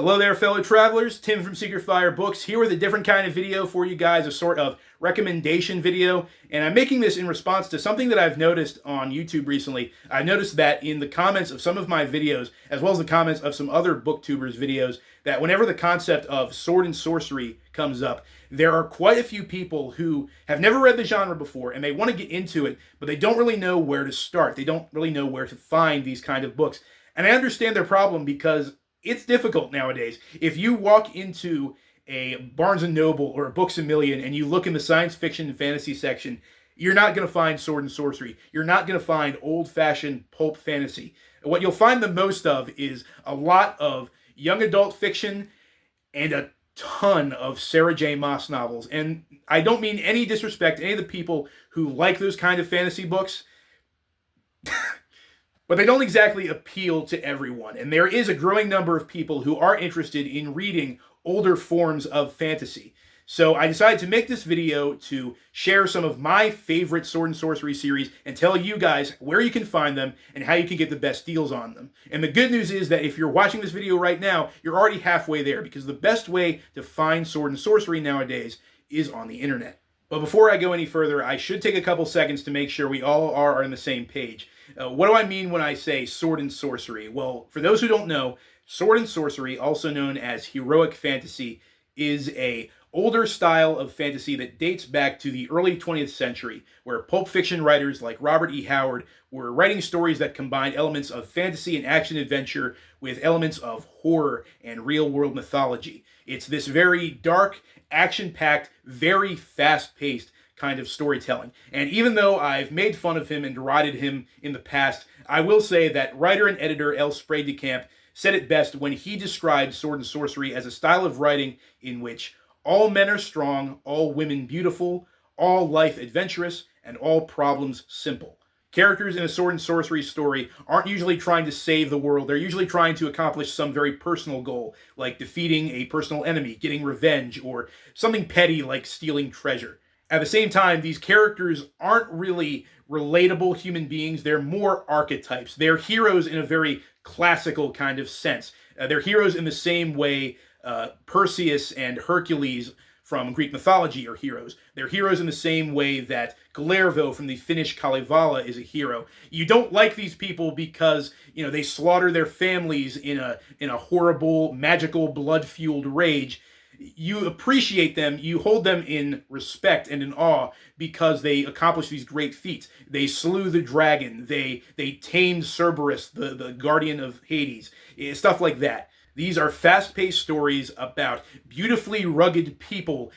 Hello there, fellow travelers. Tim from Secret Fire Books here with a different kind of video for you guys, a sort of recommendation video. And I'm making this in response to something that I've noticed on YouTube recently. I noticed that in the comments of some of my videos, as well as the comments of some other booktubers' videos, that whenever the concept of sword and sorcery comes up, there are quite a few people who have never read the genre before and they want to get into it, but they don't really know where to start. They don't really know where to find these kind of books. And I understand their problem because it's difficult nowadays. If you walk into a Barnes & Noble or a Books A Million and you look in the science fiction and fantasy section, you're not going to find sword and sorcery. You're not going to find old-fashioned pulp fantasy. What you'll find the most of is a lot of young adult fiction and a ton of Sarah J. Maas novels. And I don't mean any disrespect to any of the people who like those kind of fantasy books. But they don't exactly appeal to everyone, and there is a growing number of people who are interested in reading older forms of fantasy. So I decided to make this video to share some of my favorite sword and sorcery series and tell you guys where you can find them and how you can get the best deals on them. And the good news is that if you're watching this video right now, you're already halfway there, because the best way to find sword and sorcery nowadays is on the internet. But before I go any further, I should take a couple seconds to make sure we all are on the same page. What do I mean when I say sword and sorcery? Well, for those who don't know, sword and sorcery, also known as heroic fantasy, is a older style of fantasy that dates back to the early 20th century, where pulp fiction writers like Robert E. Howard were writing stories that combined elements of fantasy and action-adventure with elements of horror and real-world mythology. It's this very dark, action-packed, very fast-paced kind of storytelling. And even though I've made fun of him and derided him in the past, I will say that writer and editor L. Sprague de Camp said it best when he described sword and sorcery as a style of writing in which all men are strong, all women beautiful, all life adventurous, and all problems simple. Characters in a sword and sorcery story aren't usually trying to save the world. They're usually trying to accomplish some very personal goal, like defeating a personal enemy, getting revenge, or something petty like stealing treasure. At the same time, these characters aren't really relatable human beings. They're more archetypes. They're heroes in a very classical kind of sense. They're heroes in the same way Perseus and Hercules from Greek mythology are heroes. They're heroes in the same way that Kullervo from the Finnish Kalevala is a hero. You don't like these people because, they slaughter their families in a horrible, magical, blood-fueled rage. You appreciate them, you hold them in respect and in awe because they accomplish these great feats. They slew the dragon, they tamed Cerberus, the guardian of Hades, stuff like that. These are fast-paced stories about beautifully rugged people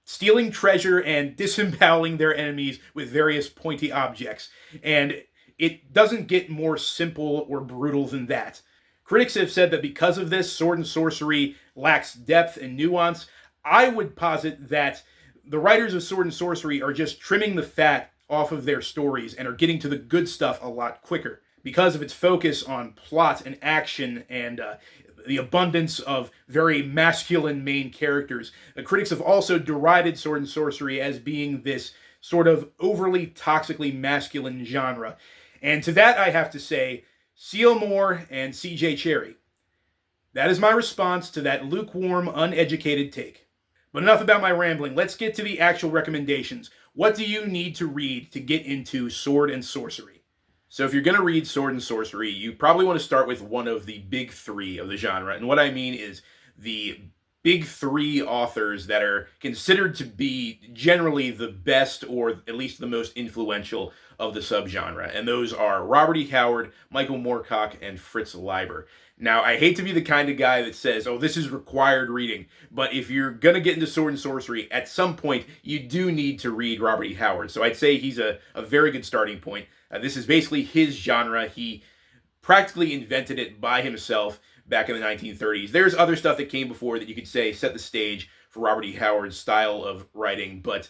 stealing treasure and disemboweling their enemies with various pointy objects. And it doesn't get more simple or brutal than that. Critics have said that because of this, sword and sorcery lacks depth and nuance. I would posit that the writers of sword and sorcery are just trimming the fat off of their stories and are getting to the good stuff a lot quicker because of its focus on plot and action and the abundance of very masculine main characters. The critics have also derided sword and sorcery as being this sort of overly toxically masculine genre. And to that I have to say, C.L. Moore and C.J. Cherryh. That is my response to that lukewarm, uneducated take. But enough about my rambling. Let's get to the actual recommendations. What do you need to read to get into sword and sorcery? So if you're going to read sword and sorcery, you probably want to start with one of the big three of the genre. And what I mean is the big three authors that are considered to be generally the best or at least the most influential of the subgenre. And those are Robert E. Howard, Michael Moorcock, and Fritz Liber. Now, I hate to be the kind of guy that says, oh, this is required reading, but if you're going to get into sword and sorcery, at some point, you do need to read Robert E. Howard. So I'd say he's a very good starting point. This is basically his genre. He practically invented it by himself back in the 1930s. There's other stuff that came before that you could say set the stage for Robert E. Howard's style of writing, but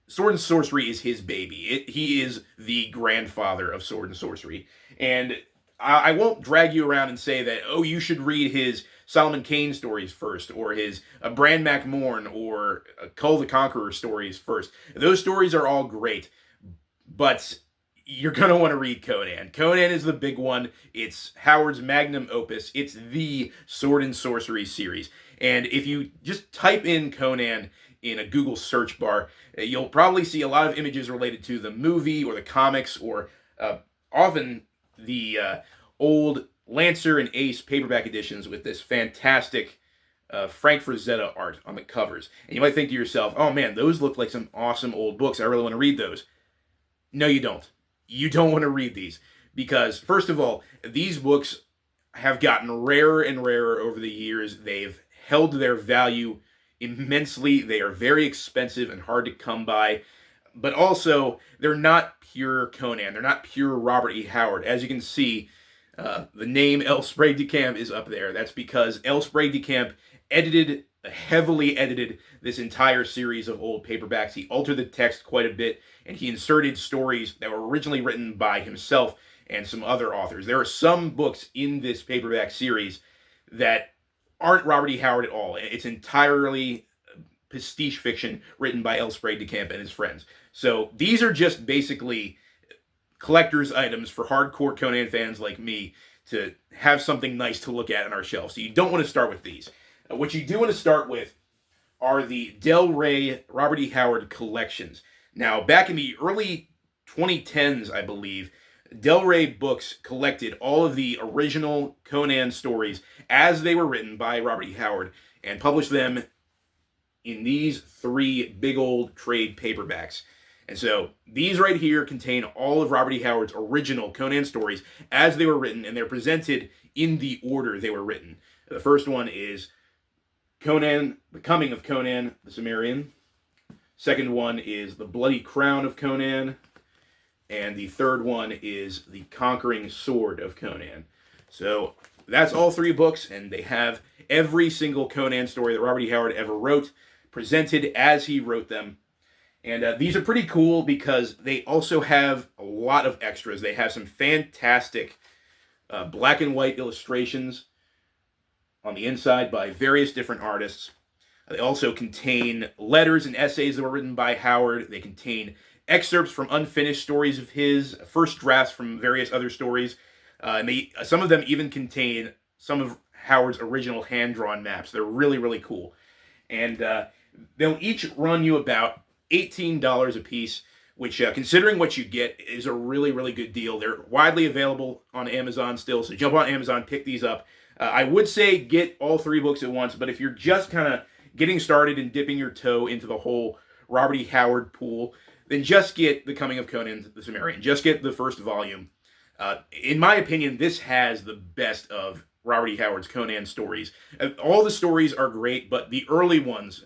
sword and sorcery is his baby. He is the grandfather of sword and sorcery. And I won't drag you around and say that, oh, you should read his Solomon Kane stories first, or his Bran Mac Morn, or Kull the Conqueror stories first. Those stories are all great, but you're going to want to read Conan. Conan is the big one. It's Howard's magnum opus. It's the sword and sorcery series. And if you just type in Conan in a Google search bar, you'll probably see a lot of images related to the movie or the comics, or often the old Lancer and Ace paperback editions with this fantastic Frank Frazetta art on the covers. And you might think to yourself, oh man, those look like some awesome old books. I really want to read those. No, you don't. You don't want to read these because, first of all, these books have gotten rarer and rarer over the years. They've held their value immensely. They are very expensive and hard to come by. But also, they're not pure Conan. They're not pure Robert E. Howard. As you can see, the name L. Sprague de Camp is up there. That's because L. Sprague de Camp heavily edited this entire series of old paperbacks. He altered the text quite a bit, and he inserted stories that were originally written by himself and some other authors. There are some books in this paperback series that aren't Robert E. Howard at all. It's entirely pastiche fiction written by L. Sprague de Camp and his friends. So these are just basically collector's items for hardcore Conan fans like me to have something nice to look at on our shelf. So you don't want to start with these. What you do want to start with are the Del Rey Robert E. Howard collections. Now, back in the early 2010s, I believe, Del Rey Books collected all of the original Conan stories as they were written by Robert E. Howard and published them in these 3 big old trade paperbacks. And so these right here contain all of Robert E. Howard's original Conan stories as they were written, and they're presented in the order they were written. The first one is Conan, The Coming of Conan the Cimmerian. Second one is The Bloody Crown of Conan. And the third one is The Conquering Sword of Conan. So that's all 3 books, and they have every single Conan story that Robert E. Howard ever wrote presented as he wrote them. And these are pretty cool because they also have a lot of extras. They have some fantastic black and white illustrations on the inside by various different artists. They also contain letters and essays that were written by Howard. They contain excerpts from unfinished stories of his, first drafts from various other stories. And some of them even contain some of Howard's original hand-drawn maps. They're really, really cool. And they'll each run you about $18 a piece, which, considering what you get, is a really, really good deal. They're widely available on Amazon still, so jump on Amazon, pick these up. I would say get all 3 books at once, but if you're just kind of getting started and dipping your toe into the whole Robert E. Howard pool, then just get The Coming of Conan the Cimmerian. Just get the first volume. In my opinion, this has the best of Robert E. Howard's Conan stories. All the stories are great, but the early ones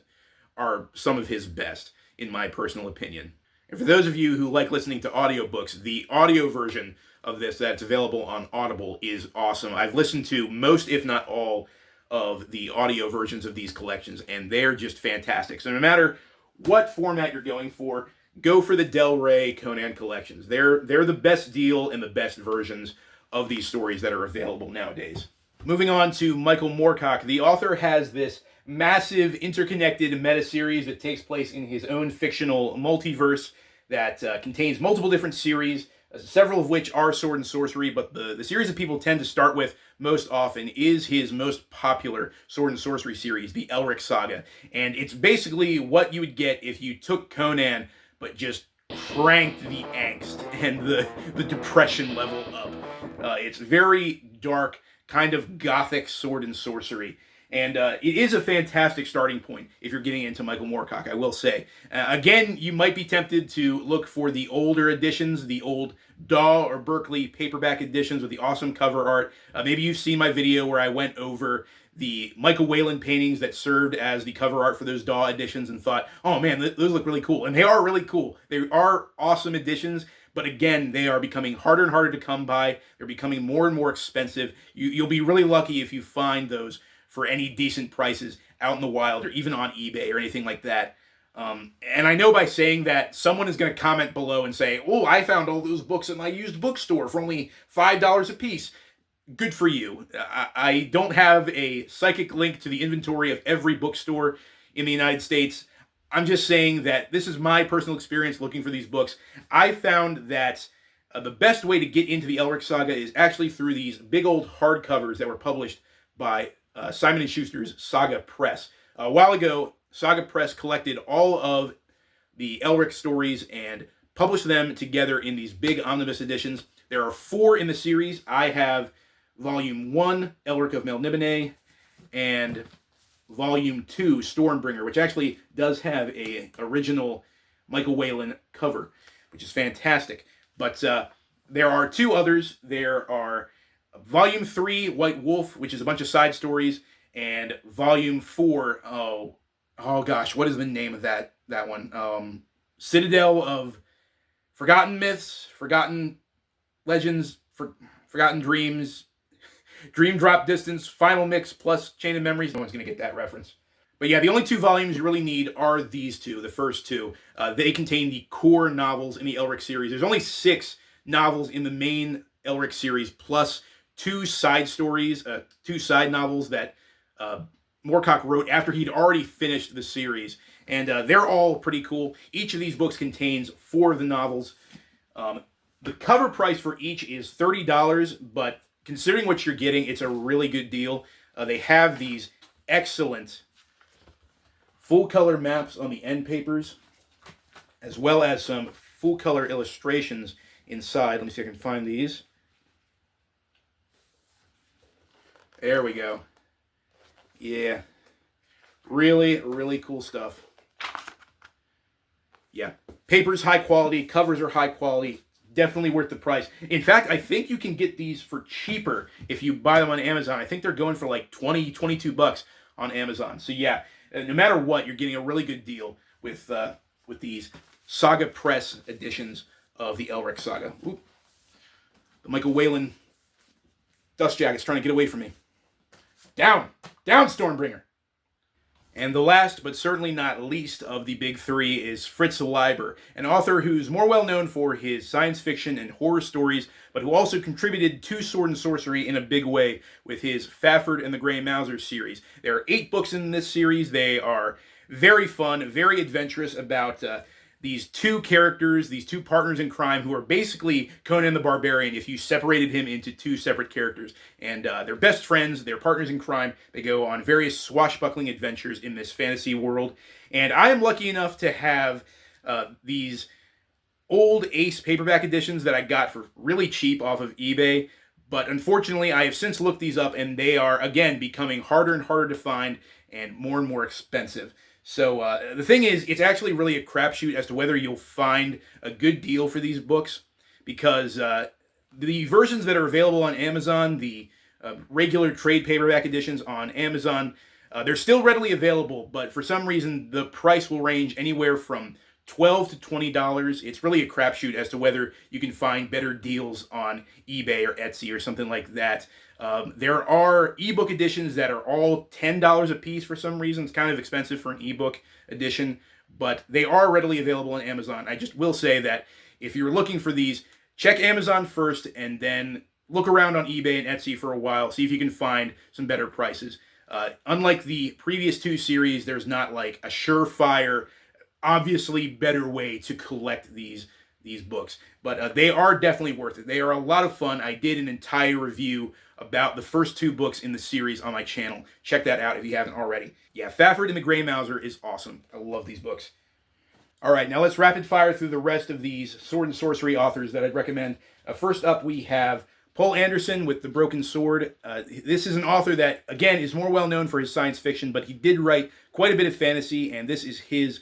are some of his best, in my personal opinion. And for those of you who like listening to audiobooks, the audio version of this that's available on Audible is awesome. I've listened to most, if not all, of the audio versions of these collections, and they're just fantastic. So no matter what format you're going for, go for the Del Rey Conan collections. They're the best deal and the best versions of these stories that are available nowadays. Moving on to Michael Moorcock. The author has this massive interconnected meta-series that takes place in his own fictional multiverse that contains multiple different series, several of which are sword and sorcery, but the series that people tend to start with most often is his most popular sword and sorcery series, the Elric Saga. And it's basically what you would get if you took Conan, but just cranked the angst and the depression level up. It's very dark, kind of gothic sword and sorcery. And it is a fantastic starting point if you're getting into Michael Moorcock, I will say. Again, you might be tempted to look for the older editions, the old Daw or Berkeley paperback editions with the awesome cover art. Maybe you've seen my video where I went over the Michael Whalen paintings that served as the cover art for those Daw editions and thought, oh man, those look really cool. And they are really cool. They are awesome editions. But again, they are becoming harder and harder to come by. They're becoming more and more expensive. You'll be really lucky if you find those for any decent prices out in the wild or even on eBay or anything like that. And I know by saying that, someone is going to comment below and say, oh, I found all those books in my used bookstore for only $5 a piece. Good for you. I don't have a psychic link to the inventory of every bookstore in the United States. I'm just saying that this is my personal experience looking for these books. I found that The best way to get into the Elric saga is actually through these big old hardcovers that were published by Simon & Schuster's Saga Press. A while ago, Saga Press collected all of the Elric stories and published them together in these big omnibus editions. There are 4 in the series. I have Volume 1, Elric of Melniboné, and Volume 2, Stormbringer, which actually does have a original Michael Whelan cover, which is fantastic. But there are 2 others. There are Volume 3, White Wolf, which is a bunch of side stories, and Volume 4, oh gosh, what is the name of that one? Citadel of Forgotten Myths, Forgotten Legends, Forgotten Dreams, Dream Drop Distance, Final Mix, plus Chain of Memories. No one's going to get that reference. But yeah, the only 2 volumes you really need are these 2, the first 2. They contain the core novels in the Elric series. There's only 6 novels in the main Elric series, plus 2 side stories, 2 side novels that Moorcock wrote after he'd already finished the series. And they're all pretty cool. Each of these books contains 4 of the novels. The cover price for each is $30, but considering what you're getting, it's a really good deal. They have these excellent full-color maps on the end papers, as well as some full-color illustrations inside. Let me see if I can find these. There we go. Yeah. Really, really cool stuff. Yeah. Paper's high quality. Covers are high quality. Definitely worth the price. In fact, I think you can get these for cheaper if you buy them on Amazon. I think they're going for like 20, 22 bucks on Amazon. So yeah, no matter what, you're getting a really good deal with these Saga Press editions of the Elric saga. Oop. The Michael Whelan dust jacket's trying to get away from me. Down! Down, Stormbringer! And the last, but certainly not least, of the big 3 is Fritz Liber, an author who's more well known for his science fiction and horror stories, but who also contributed to Sword and Sorcery in a big way with his Fafhrd and the Grey Mouser series. There are 8 books in this series. They are very fun, very adventurous about these 2 characters, these 2 partners in crime who are basically Conan the Barbarian if you separated him into 2 separate characters. And they're best friends, they're partners in crime. They go on various swashbuckling adventures in this fantasy world. And I am lucky enough to have these old Ace paperback editions that I got for really cheap off of eBay. But unfortunately, I have since looked these up and they are, again, becoming harder and harder to find and more expensive. So the thing is, it's actually really a crapshoot as to whether you'll find a good deal for these books, because the versions that are available on Amazon, the regular trade paperback editions on Amazon, they're still readily available, but for some reason the price will range anywhere from $12 to $20. It's really a crapshoot as to whether you can find better deals on eBay or Etsy or something like that. There are ebook editions that are all $10 a piece for some reason. It's kind of expensive for an ebook edition, but they are readily available on Amazon. I just will say that if you're looking for these, check Amazon first and then look around on eBay and Etsy for a while. See if you can find some better prices. Unlike the previous 2 series, there's not like a surefire, obviously better way to collect these books. But they are definitely worth it. They are a lot of fun. I did an entire review about the first 2 books in the series on my channel. Check that out if you haven't already. Yeah, Fafhrd and the Grey Mouser is awesome. I love these books. All right, now let's rapid fire through the rest of these Sword and Sorcery authors that I'd recommend. First up, we have Poul Anderson with The Broken Sword. This is an author that, again, is more well known for his science fiction, but he did write quite a bit of fantasy, and this is his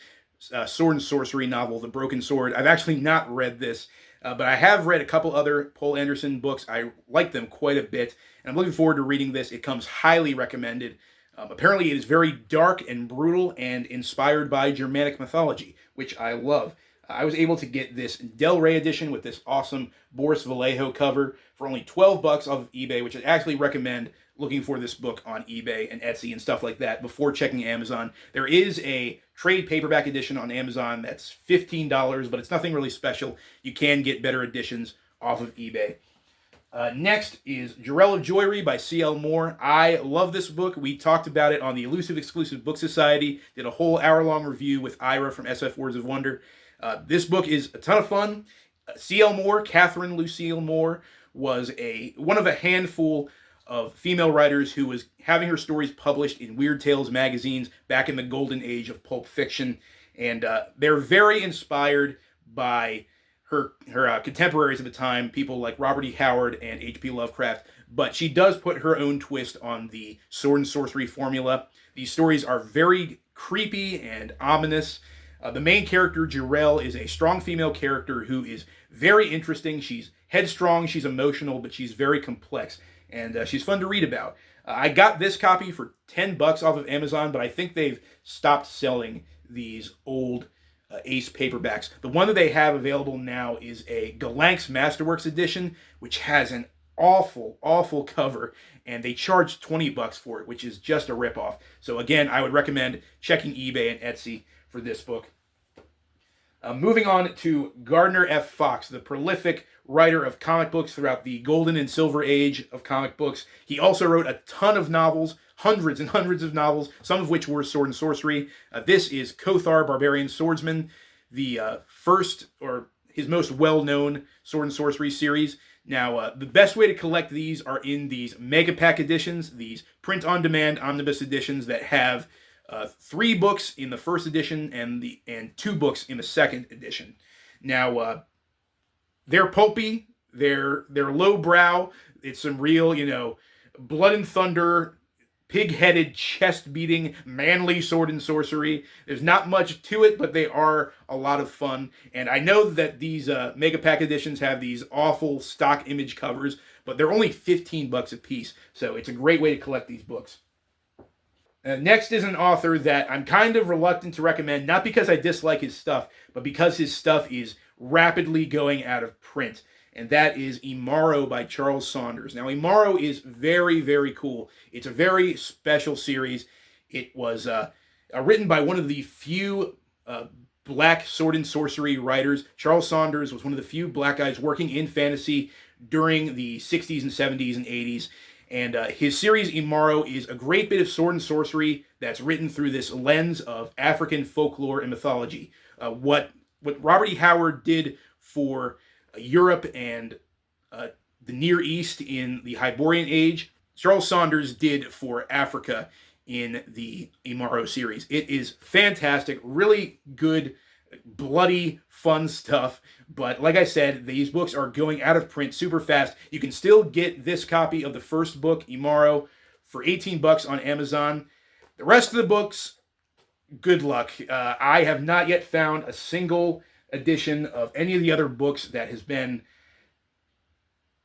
Sword and Sorcery novel, The Broken Sword. I've actually not read this, but I have read a couple other Poul Anderson books. I like them quite a bit, and I'm looking forward to reading this. It comes highly recommended. Apparently, it is very dark and brutal and inspired by Germanic mythology, which I love. I was able to get this Del Rey edition with this awesome Boris Vallejo cover for only 12 bucks off of eBay, which I actually recommend looking for this book on eBay and Etsy and stuff like that before checking Amazon. There is a trade paperback edition on Amazon that's $15, but it's nothing really special. You can get better editions off of eBay. Next is Jess of Joyy by C.L. Moore. I love this book. We talked about it on the Elusive Exclusive Book Society, did a whole hour-long review with Ira from SF Words of Wonder. This book is a ton of fun. C.L. Moore, Catherine Lucille Moore, was one of a handful of female writers who was having her stories published in Weird Tales magazines back in the golden age of pulp fiction. And they're very inspired by her contemporaries at the time, people like Robert E. Howard and H.P. Lovecraft. But she does put her own twist on the sword and sorcery formula. These stories are very creepy and ominous. The main character, Jarell, is a strong female character who is very interesting. She's headstrong, she's emotional, but she's very complex. And she's fun to read about. I got this copy for $10 off of Amazon, but I think they've stopped selling these old Ace paperbacks. The one that they have available now is a Galanx Masterworks edition, which has an awful, awful cover, and they charge $20 for it, which is just a ripoff. So again, I would recommend checking eBay and Etsy for this book. Moving on to Gardner F. Fox, the prolific writer of comic books throughout the golden and silver age of comic books. He also wrote a ton of novels, hundreds and hundreds of novels, some of which were sword and sorcery. This is Kothar, Barbarian Swordsman, the first, or his most well-known sword and sorcery series. Now, the best way to collect these are in these mega pack editions, these print-on-demand omnibus editions that have 3 books in the first edition and 2 books in the second edition. Now, they're pulpy, they're lowbrow. It's some real, blood and thunder, pig-headed, chest-beating, manly sword and sorcery. There's not much to it, but they are a lot of fun. And I know that these mega pack editions have these awful stock image covers, but they're only $15 a piece. So it's a great way to collect these books. Next is an author that I'm kind of reluctant to recommend, not because I dislike his stuff, but because his stuff is rapidly going out of print. And that is Imaro by Charles Saunders. Now, Imaro is very, very cool. It's a very special series. It was written by one of the few black sword and sorcery writers. Charles Saunders was one of the few black guys working in fantasy during the 60s and 70s and 80s. And his series, Imaro, is a great bit of sword and sorcery that's written through this lens of African folklore and mythology. What Robert E. Howard did for Europe and the Near East in the Hyborian Age, Charles Saunders did for Africa in the Imaro series. It is fantastic, really good, bloody, fun stuff. But like I said, these books are going out of print super fast. You can still get this copy of the first book, Imaro, for $18 on Amazon. The rest of the books, good luck. I have not yet found a single edition of any of the other books that has been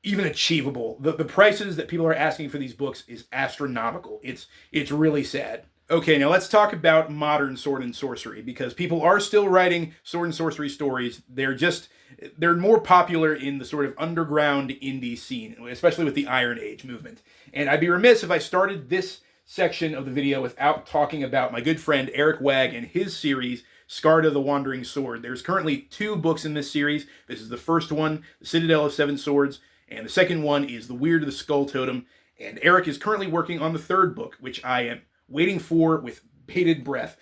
even achievable. The prices that people are asking for these books is astronomical. It's really sad. Okay, now let's talk about modern sword and sorcery, because people are still writing sword and sorcery stories. They're more popular in the sort of underground indie scene, especially with the Iron Age movement. And I'd be remiss if I started this section of the video without talking about my good friend Eric Wagg and his series, Skarda the Wandering Sword. There's currently 2 books in this series. This is the first one, The Citadel of Seven Swords, and the second one is The Weird of the Skull Totem. And Eric is currently working on the 3rd book, which I am waiting for with bated breath.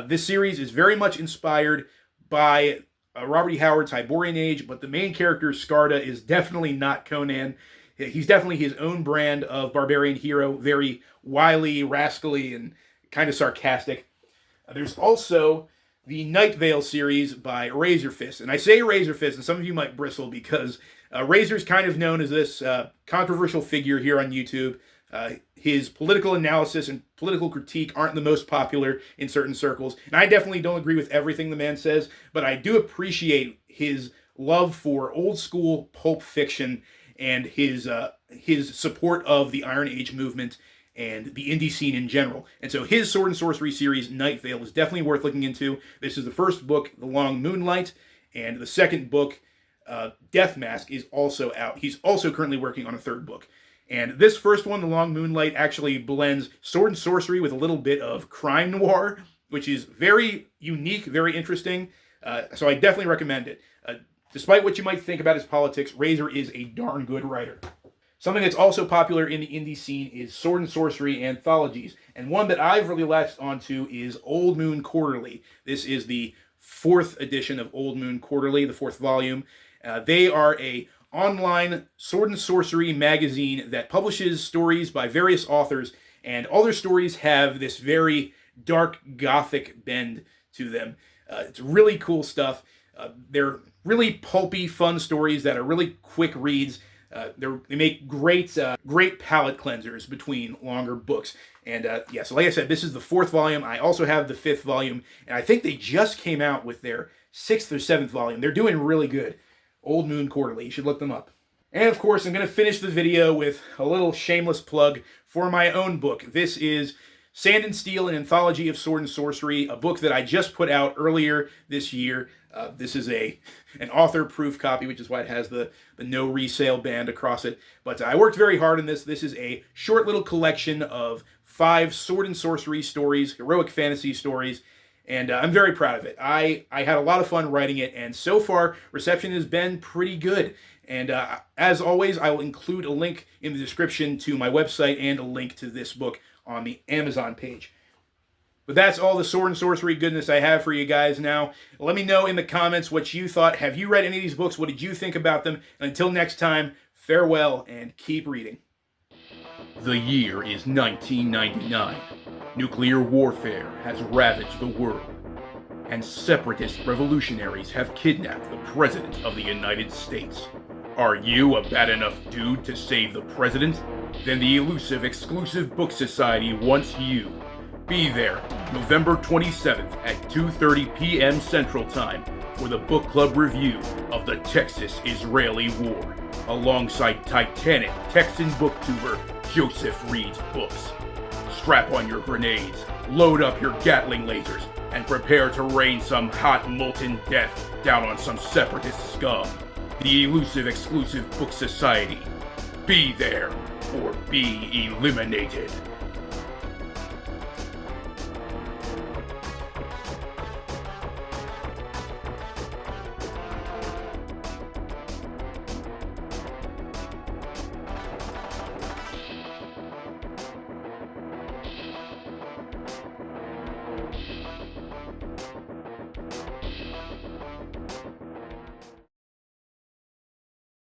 This series is very much inspired by Robert E. Howard's Hyborian Age, but the main character, Skarda, is definitely not Conan. He's definitely his own brand of barbarian hero, very wily, rascally, and kind of sarcastic. There's also the Night Veil series by Razorfist. And I say Razorfist, and some of you might bristle because Razor's kind of known as this controversial figure here on YouTube. His political analysis and political critique aren't the most popular in certain circles. And I definitely don't agree with everything the man says, but I do appreciate his love for old school pulp fiction and his support of the Iron Age movement and the indie scene in general. And so his sword and sorcery series, Night Veil, is definitely worth looking into. This is the first book, The Long Moonlight, and the second book, Death Mask, is also out. He's also currently working on a 3rd book. And this first one, The Long Moonlight, actually blends sword and sorcery with a little bit of crime noir, which is very unique, very interesting. So I definitely recommend it. Despite what you might think about his politics, Razor is a darn good writer. Something that's also popular in the indie scene is sword and sorcery anthologies. And one that I've really latched onto is Old Moon Quarterly. This is the 4th edition of Old Moon Quarterly, the 4th volume. They are a online sword and sorcery magazine that publishes stories by various authors, and all their stories have this very dark gothic bend to them. It's really cool stuff. They're really pulpy, fun stories that are really quick reads. They make great palate cleansers between longer books. And yeah, so like I said, this is the 4th volume. I also have the 5th volume, and I think they just came out with their 6th or 7th volume. They're doing really good. Old Moon Quarterly. You should look them up. And of course, I'm going to finish the video with a little shameless plug for my own book. This is Sand and Steel, an anthology of sword and sorcery, a book that I just put out earlier this year. This is an author-proof copy, which is why it has the no resale band across it. But I worked very hard on this. This is a short little collection of 5 sword and sorcery stories, heroic fantasy stories, and I'm very proud of it. I had a lot of fun writing it, and so far, reception has been pretty good. And as always, I will include a link in the description to my website and a link to this book on the Amazon page. But that's all the sword and sorcery goodness I have for you guys now. Let me know in the comments what you thought. Have you read any of these books? What did you think about them? And until next time, farewell and keep reading. The year is 1999. Nuclear warfare has ravaged the world, and separatist revolutionaries have kidnapped the President of the United States. Are you a bad enough dude to save the President? Then the elusive exclusive book society wants you. Be there November 27th at 2:30 p.m. Central Time for the book club review of the Texas-Israeli War, alongside Titanic Texan booktuber Joseph Reed's books. Strap on your grenades, load up your Gatling lasers, and prepare to rain some hot molten death down on some separatist scum. The elusive exclusive book society. Be there or be eliminated.